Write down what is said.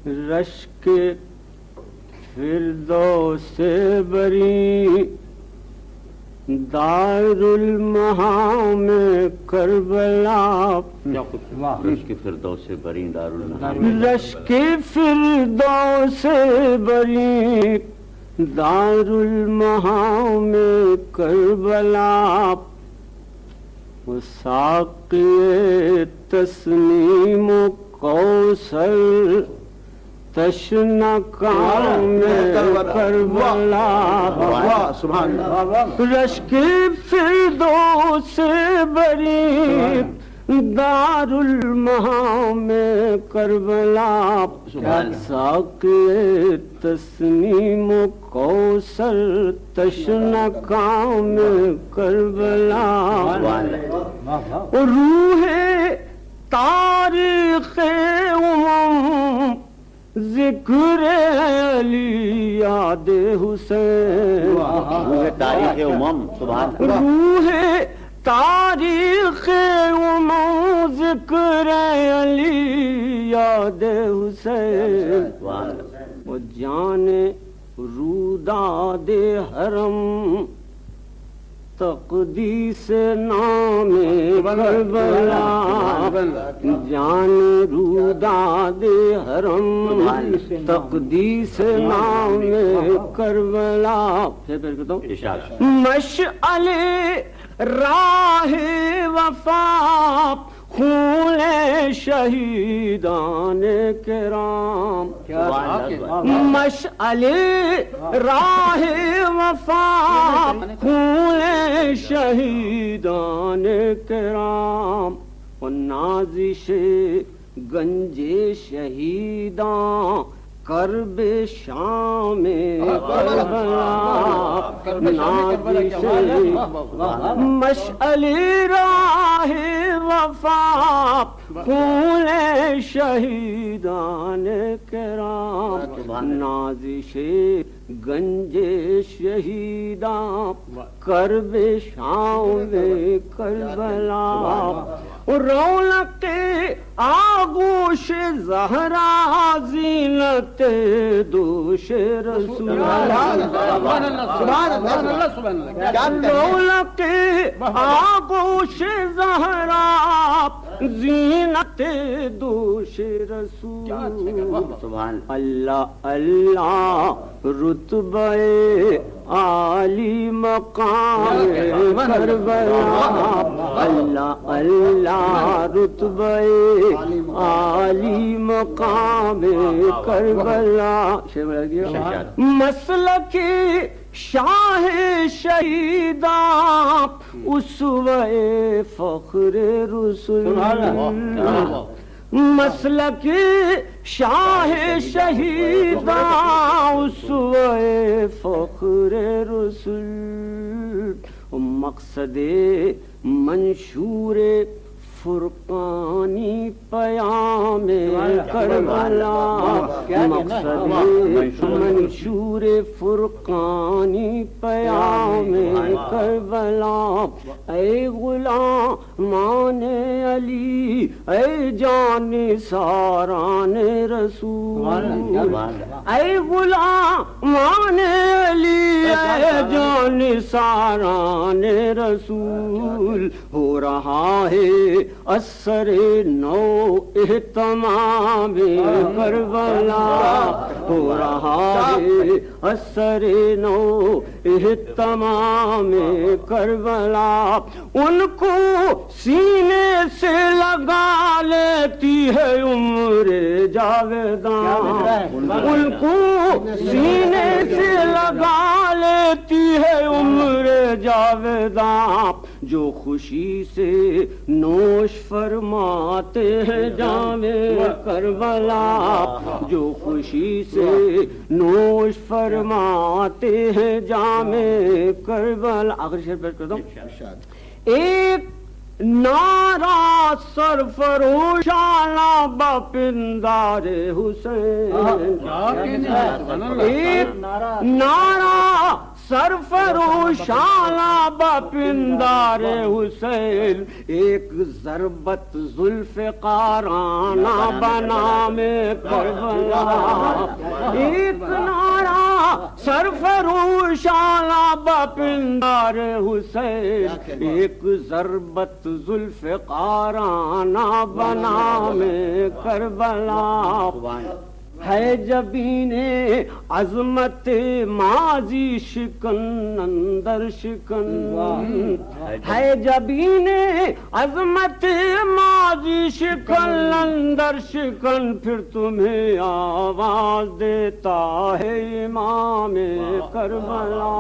رشک فردوس بری دارالمحام کربلا رشک فردوس بری دارالمحام رشک فردوس بری دارالمحام کربلا ساقی تسنیم و کوثر تشنہ کام کربلا رشک فردوس بری دارالمحام کربلا ساقی تسنیم و کوثر تشنہ کام کربلا روح تاریخ امم ذکر علی یاد حسین روح تاریخ امم سبحان روح تاریخ امم ذکر علی یاد حسین وہ جان روداد حرم تقدیس نام کربلا جان روداد حرم تقدیس نام کربلا پھر کہتا ہوں مشعل راہ وفا خون شہیدان کرام مشعل راہ وفا خون شہیدان کرام و نازش گنج شہیدان کرب شام کربلا نازش مشعل راہ وفا خون شہیدان کرام نازش گنج شہیدان کرب شام کربلا رونق آغوش زہرا زینت دوش رسول رونق آغوش زہرا زینت دوش رسول اللہ اللہ رتبہ عالی مقام کربلا اللہ اللہ رتبہ عالی مقام کربلا مسلک شاہ شہیداں اسوہ فخر رسول مسلک شاہ شہیداں اسوہ فخر رسول مقصد منشور فرقانی پیام کربلا مقصد منشور فرقانی پیام کربلا اے غلامان علی اے جان ساران رسول اے غلامان علی اے جان ساران رسول ہو رہا ہے اثر نو اہتمام کربلا ہو رہا ہے اثر نو اہتمام کربلا ان کو سینے سے لگا لیتی ہے عمر جاویداں ان کو سینے سے لگا لیتی ہے عمر جاویداں جو خوشی سے نوش فرماتے ہیں جام کربلا جو خوشی سے نوش فرماتے ہیں جام کربلا آخری شعر پیش کرتا ہوں ایک نعرہ سرفروشانہ بپندار حسین ایک نعرہ سرفروشاں بپندار حسین ایک ضربت زلف قارانہ بنا میں کربلا ایک نعرہ سرفروشاں بپندار حسین ایک ضربت زلف قارانہ بنا میں کربلا ہے جبین عظمت ماضی شکن اندر شکن ہے جبین عظمت ماضی شکن اندر شکن پھر تمہیں آواز دیتا ہے امام کربلا